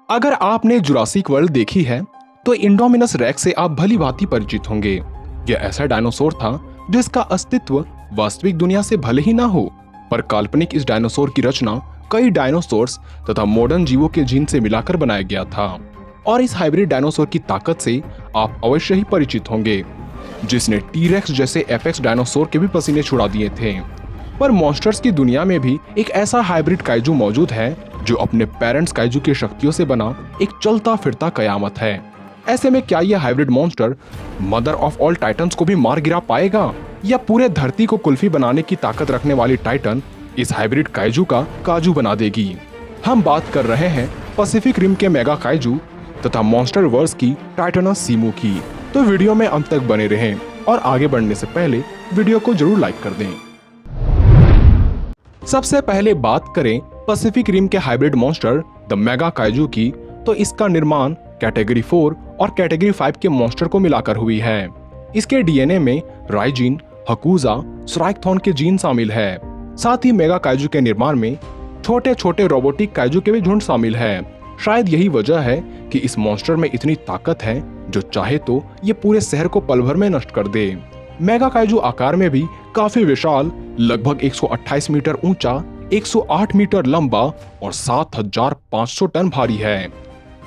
अगर आपने Jurassic world देखी है तो इंडोमिनस रेक्स से आप भली भांति परिचित होंगे। यह ऐसा डायनासोर था जिसका अस्तित्व वास्तविक दुनिया से भले ही ना हो, पर काल्पनिक इस डायनासोर की रचना कई डायनासोर्स तथा मॉडर्न जीवों के जीन से मिलाकर बनाया गया था। और इस हाइब्रिड डायनासोर की ताकत से आप अवश्य ही परिचित होंगे, जिसने टीरेक्स जैसे एपेक्स डायनासोर के भी पसीने छुड़ा दिए थे। पर मॉन्स्टर्स की दुनिया में भी एक ऐसा हाइब्रिड काइजू मौजूद है जो अपने पेरेंट्स काइजू की शक्तियों से बना एक चलता फिरता कयामत है। ऐसे में क्या यह hybrid monster mother of all titans को भी मार गिरा पाएगा, या पूरे धरती को कुल्फी बनाने की ताकत रखने वाली टाइटन इस हाइब्रिड काइजू का काजू बना देगी? हम बात कर रहे हैं पैसिफिक रिम के मेगा काइजू तथा मॉन्स्टर वर्स की टाइटनस सीमू की। तो वीडियो में अंत तक बने रहें और आगे बढ़ने से पहले वीडियो को जरूर लाइक कर दें। सबसे पहले बात करें पैसिफिक रिम के hybrid monster the mega kaiju की, तो इसका निर्माण कैटेगरी 4 और कैटेगरी 5 के मॉन्स्टर को मिलाकर हुई है। इसके डीएनए में राइजिन, हकूजा, स्राइकथॉन के जीन शामिल है। साथ ही मेगा काइजू के निर्माण में छोटे छोटे रोबोटिक काइजू के भी झुंड शामिल है। शायद यही वजह है कि इस मॉन्स्टर में इतनी ताकत है जो चाहे तो ये पूरे शहर को पल भर में नष्ट कर दे। मेगा काइजू आकार में भी काफी विशाल, लगभग 128 मीटर ऊंचा, 108 मीटर लंबा और 7500 टन भारी है।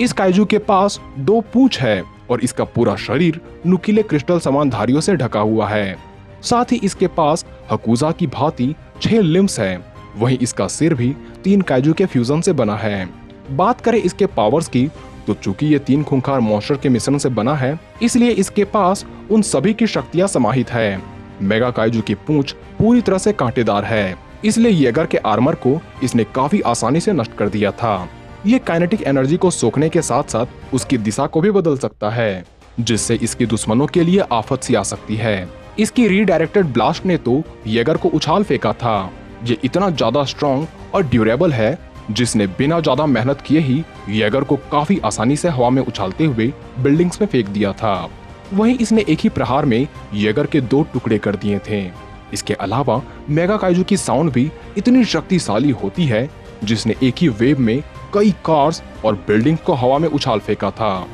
इस काइजू के पास 2 पूंछ है और इसका पूरा शरीर नुकीले क्रिस्टल समान धारियों से ढका हुआ है। साथ ही इसके पास हकूजा की भांति 6 लिम्स है। वहीं इसका सिर भी 3 काइजू के फ्यूजन से बना है। बात करें इसके पावर्स की, तो चूंकि ये 3 खूंखार मॉन्स्टर के मिश्रण से बना है, इसलिए इसके पास उन सभी की शक्तियां समाहित है। मेगा काइजू की पूंछ पूरी तरह से कांटेदार है, इसलिए येगर के आर्मर को इसने काफी आसानी से नष्ट कर दिया था। ये काइनेटिक एनर्जी को सोखने के साथ साथ उसकी दिशा को भी बदल सकता है, जिससे इसके दुश्मनों के लिए आफत सी आ सकती है। इसकी रीडायरेक्टेड ब्लास्ट ने तो येगर को उछाल फेंका था। ये इतना ज्यादा स्ट्रॉन्ग और ड्यूरेबल है जिसने बिना ज्यादा मेहनत किए ही येगर को काफी आसानी से हवा में उछालते हुए बिल्डिंग्स में फेंक दिया था। वहीं इसने एक ही प्रहार में येगर के 2 टुकड़े कर दिए थे। इसके अलावा मेगा काइजू की साउंड भी इतनी शक्तिशाली होती है जिसने एक ही वेव में कई कार्स और बिल्डिंग को हवा में उछाल फेंका था।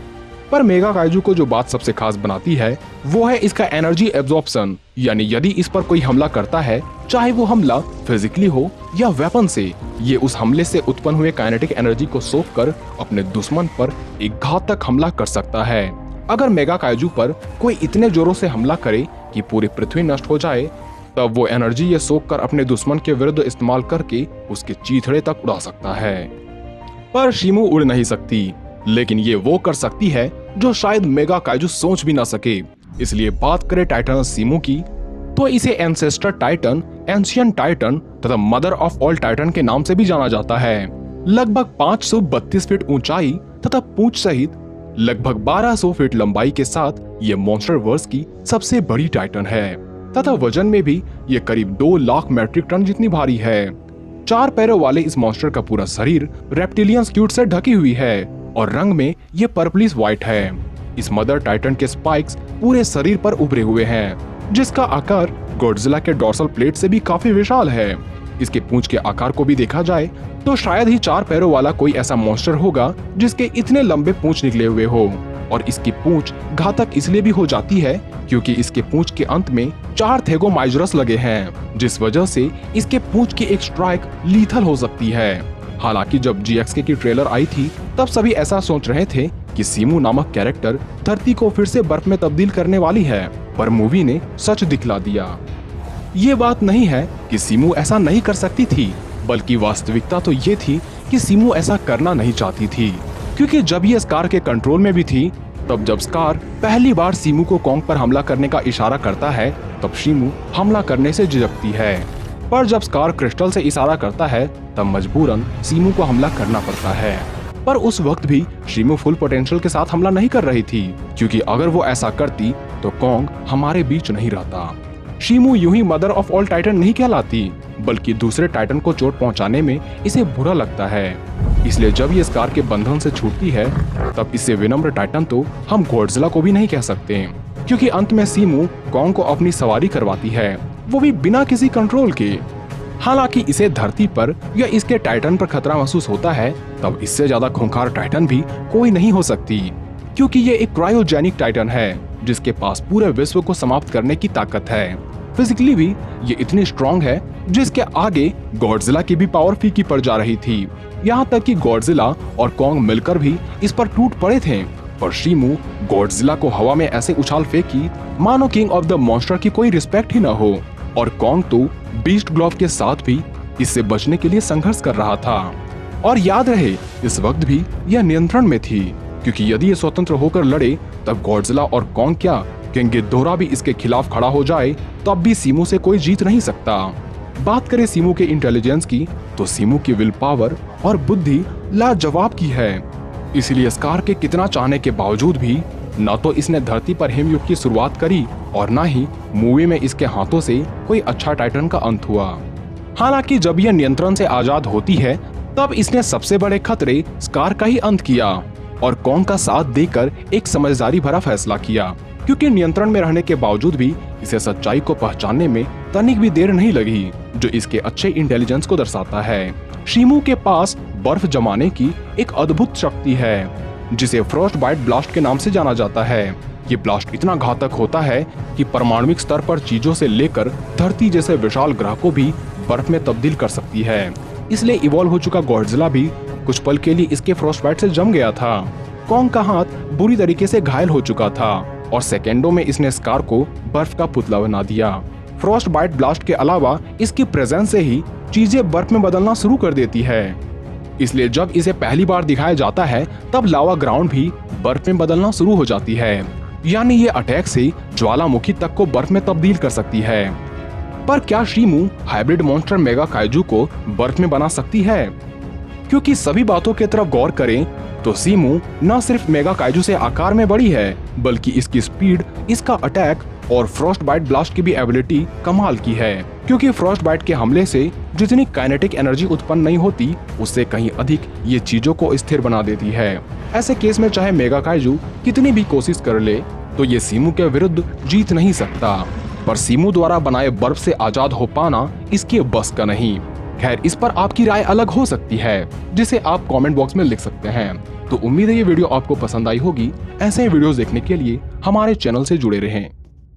पर मेगा काइजू को जो बात सबसे खास बनाती है वो है इसका एनर्जी एब्जॉर्प्शन, यानी यदि इस पर कोई हमला करता है, चाहे वो हमला फिजिकली हो या वेपन से, ये उस हमले से उत्पन्न हुए काइनेटिक एनर्जी को सोख कर अपने दुश्मन पर एक घातक हमला कर सकता है। अगर मेगा काइजू पर कोई इतने जोरों से हमला करे कि पूरी पृथ्वी नष्ट हो जाए, तब वो एनर्जी ये सोख कर अपने दुश्मन के विरुद्ध इस्तेमाल करके उसके चीथड़े तक उड़ा सकता है। पर शीमू उड़ नहीं सकती, लेकिन ये वो कर सकती है जो शायद मेगा काइजू सोच भी ना सके। इसलिए बात करें टाइटनस सीमू की, तो इसे एंसेस्टर टाइटन, एंशियंट टाइटन तथा मदर ऑफ ऑल टाइटन के नाम से भी जाना जाता है। लगभग 532 फीट ऊंचाई तथा पूंछ सहित लगभग 1200 फीट लंबाई के साथ ये मॉन्स्टर वर्स की सबसे बड़ी टाइटन है तथा वजन में भी ये करीब 2 लाख मेट्रिक टन जितनी भारी है। 4 पैरों वाले इस मॉन्स्टर का पूरा शरीर रेप्टिलियन स्क्यूट से ढकी हुई है और रंग में ये पर्पलिश व्हाइट है। इस मदर टाइटन के स्पाइक्स पूरे शरीर पर उभरे हुए हैं, जिसका आकार गॉडजिला के डोर्सल प्लेट से भी काफी विशाल है। इसके पूंछ के आकार को भी देखा जाए तो शायद ही 4 पैरों वाला कोई ऐसा मॉन्स्टर होगा जिसके इतने लंबे पूंछ निकले हुए हो। और इसकी पूंछ घातक इसलिए भी हो जाती है क्योंकि इसके पूंछ के अंत में 4 थेगोमाइजरस लगे हैं, जिस वजह से इसके पूंछ की एक स्ट्राइक लीथल हो सकती है। हालांकि जब GXK की ट्रेलर आई थी तब सभी ऐसा सोच रहे थे कि सीमू नामक कैरेक्टर धरती को फिर से बर्फ में तब्दील करने वाली है, पर मूवी ने सच दिखला दिया। ये बात नहीं है कि सीमू ऐसा नहीं कर सकती थी, बल्कि वास्तविकता तो ये थी कि सीमू ऐसा करना नहीं चाहती थी, क्योंकि जब ये स्कार के कंट्रोल में भी थी, तब जब स्कार पहली बार सीमू को कॉन्ग पर हमला करने का इशारा करता है, तब सीमू हमला करने से झिझकती है। पर जब स्कार क्रिस्टल से इशारा करता है, तब मजबूरन सीमू को हमला करना पड़ता है। पर उस वक्त भी सीमू फुल पोटेंशियल के साथ हमला नहीं कर रही थी, क्योंकि अगर वो ऐसा करती तो कॉन्ग हमारे बीच नहीं रहता। शीमू यूं ही मदर ऑफ ऑल टाइटन नहीं कहलाती, बल्कि दूसरे टाइटन को चोट पहुंचाने में इसे बुरा लगता है। इसलिए जब ये स्कार के बंधन से छूटती है, तब इसे विनम्र टाइटन तो हम गॉडजिला को भी नहीं कह सकते, क्योंकि अंत में सीमू कॉन्ग को अपनी सवारी करवाती है, वो भी बिना किसी कंट्रोल के। हालांकि इसे धरती पर या इसके टाइटन पर खतरा महसूस होता है, तब इससे ज्यादा खूंखार टाइटन भी कोई नहीं हो सकती, क्योंकि ये एक क्रायोजेनिक टाइटन है जिसके पास पूरे विश्व को समाप्त करने की ताकत है। फिजिकली भी ये इतनी स्ट्रॉन्ग है जिसके आगे गॉडजिला की भी पावर फीकी पड़ जा रही थी। यहाँ तक कि गॉडजिला और कॉन्ग मिलकर भी इस पर टूट पड़े थे, पर शीमू गॉडजिला को हवा में ऐसे उछाल फेंकी मानो किंग ऑफ द मॉन्स्टर की कोई रिस्पेक्ट ही न हो, और कॉन्ग तो बीस्ट ग्लोव के साथ भी इससे बचने के लिए संघर्ष कर रहा था। और याद रहे, इस वक्त भी यह नियंत्रण में थी, क्योंकि यदि ये स्वतंत्र होकर लड़े तब गॉडजिला और कॉन्ग क्या किंग गिदोरा भी इसके खिलाफ खड़ा हो जाए, तब भी सीमू से कोई जीत नहीं सकता। बात करें सीमू के इंटेलिजेंस की, तो सीमू की विल पावर और बुद्धि लाजवाब की है। इसलिए स्कार के कितना चाहने के बावजूद भी न तो इसने धरती पर हिमयुग की शुरुआत करी और न ही मूवी में इसके हाथों से कोई अच्छा टाइटन का अंत हुआ। हालांकि जब यह नियंत्रण से आजाद होती है तब इसने सबसे बड़े खतरे स्कार का ही अंत किया और कॉन्ग का साथ देकर एक समझदारी भरा फैसला किया, क्योंकि नियंत्रण में रहने के बावजूद भी इसे सच्चाई को पहचानने में तनिक भी देर नहीं लगी, जो इसके अच्छे इंटेलिजेंस को दर्शाता है। शीमू के पास बर्फ जमाने की एक अद्भुत शक्ति है जिसे फ्रॉस्ट बाइट ब्लास्ट के नाम से जाना जाता है। ये ब्लास्ट इतना घातक होता है कि परमाणुिक स्तर पर चीजों से लेकर धरती जैसे विशाल ग्रह को भी बर्फ में तब्दील कर सकती है। इसलिए इवॉल्व हो चुका गॉडजिला भी कुछ पल के लिए इसके फ्रॉस्ट बाइट से जम गया था। कॉन्ग का हाथ बुरी तरीके से घायल हो चुका था और सेकेंडों में इसने स्कार को बर्फ का पुतला बना दिया। फ्रॉस्ट बाइट ब्लास्ट के अलावा इसकी प्रेजेंस से ही चीजें बर्फ में बदलना शुरू कर देती है। इसलिए जब इसे पहली बार दिखाया जाता है तब लावा ग्राउंड भी बर्फ में बदलना शुरू हो जाती है, यानी ये अटैक से ज्वालामुखी तक को बर्फ में तब्दील कर सकती है। पर क्या शीमू हाइब्रिड मॉन्स्टर मेगा काइजू को बर्फ में बना सकती है? क्योंकि सभी बातों की तरफ गौर करें तो सीमू न सिर्फ मेगा काइजू से आकार में बड़ी है, बल्कि इसकी स्पीड, इसका अटैक और फ्रॉस्ट बाइट ब्लास्ट की भी एबिलिटी कमाल की है। क्योंकि फ्रॉस्ट बाइट के हमले से जितनी काइनेटिक एनर्जी उत्पन्न नहीं होती, उससे कहीं अधिक ये चीजों को स्थिर बना देती है। ऐसे केस में चाहे मेगा काइजू कितनी भी कोशिश कर ले तो ये सीमू के विरुद्ध जीत नहीं सकता। पर सीमू द्वारा बनाए बर्फ से आजाद हो पाना इसके बस का नहीं। खैर, इस पर आपकी राय अलग हो सकती है, जिसे आप कमेंट बॉक्स में लिख सकते हैं। तो उम्मीद है ये वीडियो आपको पसंद आई होगी। ऐसे वीडियोस देखने के लिए हमारे चैनल से जुड़े रहें।